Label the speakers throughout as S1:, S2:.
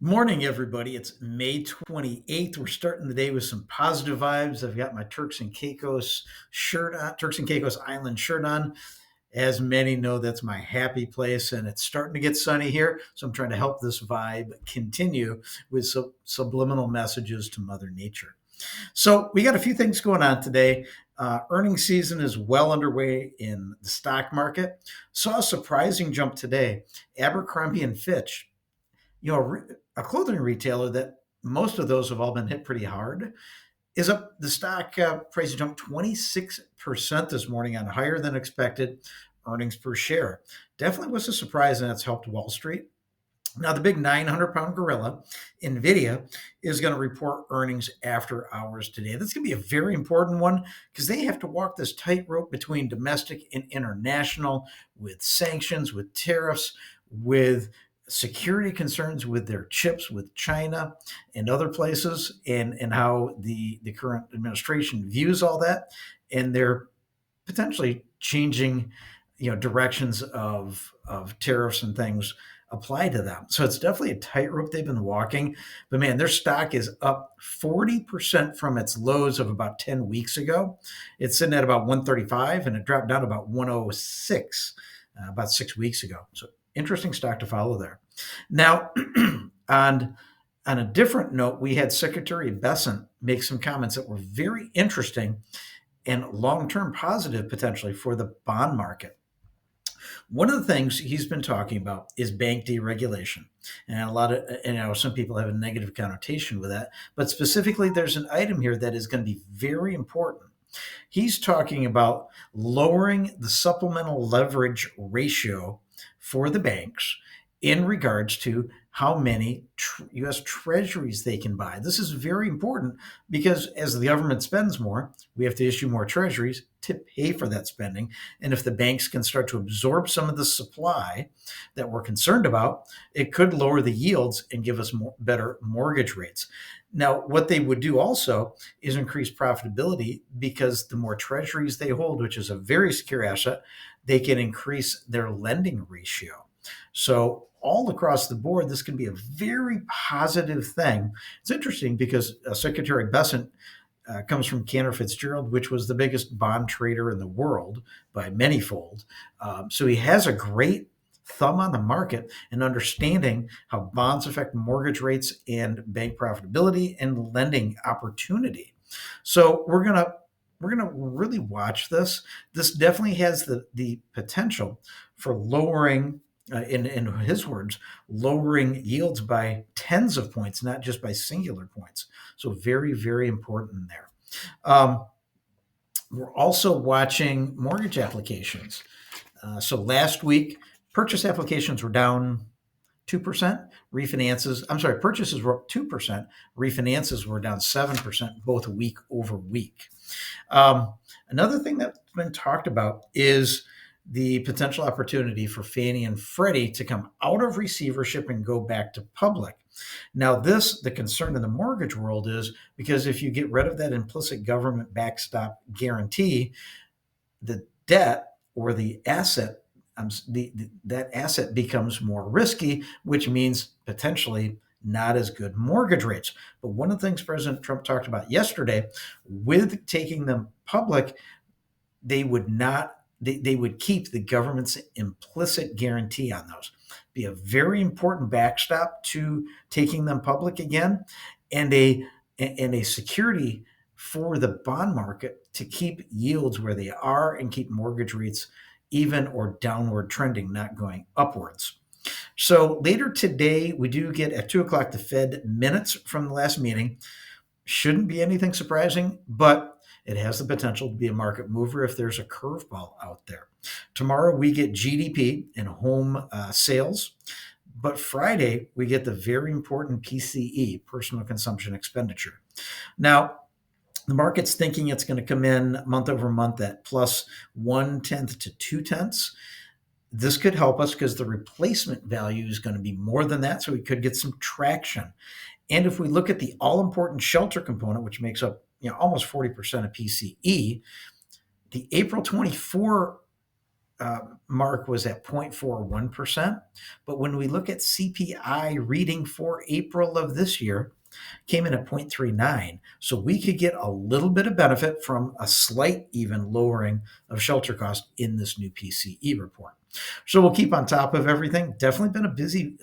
S1: Morning, everybody. It's May 28th. We're starting the day with some positive vibes. I've got my Turks and Caicos shirt on, Turks and Caicos Island shirt on. As many know, that's my happy place, and it's starting to get sunny here. So I'm trying to help this vibe continue with subliminal messages to Mother Nature. So we got a few things going on today. Earnings season is well underway in the stock market. Saw a surprising jump today. Abercrombie and Fitch, a clothing retailer that most of those have all been hit pretty hard, is up. The stock price jumped 26% this morning on higher than expected earnings per share. Definitely was a surprise, and that's helped Wall Street. Now, the big 900-pound gorilla, Nvidia, is going to report earnings after hours today. That's going to be a very important one because they have to walk this tightrope between domestic and international, with sanctions, with tariffs, with security concerns with their chips with China and other places, and how the current administration views all that. And they're potentially changing directions of tariffs and things apply to them. So it's definitely a tightrope they've been walking. But man, their stock is up 40% from its lows of about 10 weeks ago. It's sitting at about 135, and it dropped down to about 106 about 6 weeks ago. So interesting stock to follow there. Now, on a different note, we had Secretary Bessent make some comments that were very interesting and long-term positive potentially for the bond market. One of the things he's been talking about is bank deregulation. And some people have a negative connotation with that, but specifically there's an item here that is going to be very important. He's talking about lowering the supplemental leverage ratio for the banks in regards to how many U.S. treasuries they can buy. This is very important because as the government spends more, we have to issue more treasuries to pay for that spending. And if the banks can start to absorb some of the supply that we're concerned about, it could lower the yields and give us better mortgage rates. Now, what they would do also is increase profitability, because the more treasuries they hold, which is a very secure asset, they can increase their lending ratio. So all across the board, this can be a very positive thing. It's interesting because Secretary Bessent comes from Cantor Fitzgerald, which was the biggest bond trader in the world by manyfold. So he has a great thumb on the market and understanding how bonds affect mortgage rates and bank profitability and lending opportunity. So we're gonna really watch this. This definitely has the potential for lowering, in his words, lowering yields by tens of points, not just by singular points. So very, very important there. We're also watching mortgage applications. So last week, purchase applications were down 2%. Purchases were up 2%. Refinances were down 7%, both week over week. Another thing that's been talked about is the potential opportunity for Fannie and Freddie to come out of receivership and go back to public. Now, the concern in the mortgage world is because if you get rid of that implicit government backstop guarantee, the debt or the asset, that asset becomes more risky, which means potentially not as good mortgage rates. But one of the things President Trump talked about yesterday, with taking them public, they would keep the government's implicit guarantee on those. Be a very important backstop to taking them public again, and a security for the bond market to keep yields where they are and keep mortgage rates even or downward trending, not going upwards. So later today, we do get at 2:00 the Fed minutes from the last meeting. Shouldn't be anything surprising, but it has the potential to be a market mover if there's a curveball out there. Tomorrow, we get GDP and home sales. But Friday, we get the very important PCE, personal consumption expenditure. Now, the market's thinking it's going to come in month over month at plus 1/10 to 2/10. This could help us because the replacement value is going to be more than that, so we could get some traction. And if we look at the all-important shelter component, which makes up almost 40% of PCE, the April 24 mark was at 0.41%. But when we look at CPI reading for April of this year, came in at 0.39. So we could get a little bit of benefit from a slight even lowering of shelter cost in this new PCE report. So we'll keep on top of everything. Definitely been a busy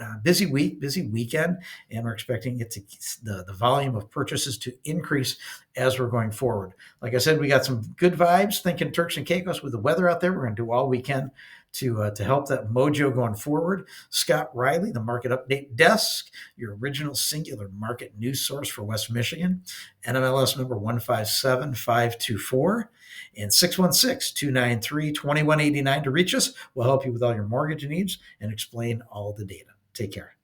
S1: week, busy weekend, and we're expecting it to the volume of purchases to increase as we're going forward. Like I said, we got some good vibes. Thinking Turks and Caicos with the weather out there. We're going to do all we can to help that mojo going forward. Scott Riley, the Market Update Desk, your original singular market news source for West Michigan. NMLS number 157524 and 616-293-2189 to reach us. We'll help you with all your mortgage needs and explain all the data. Take care.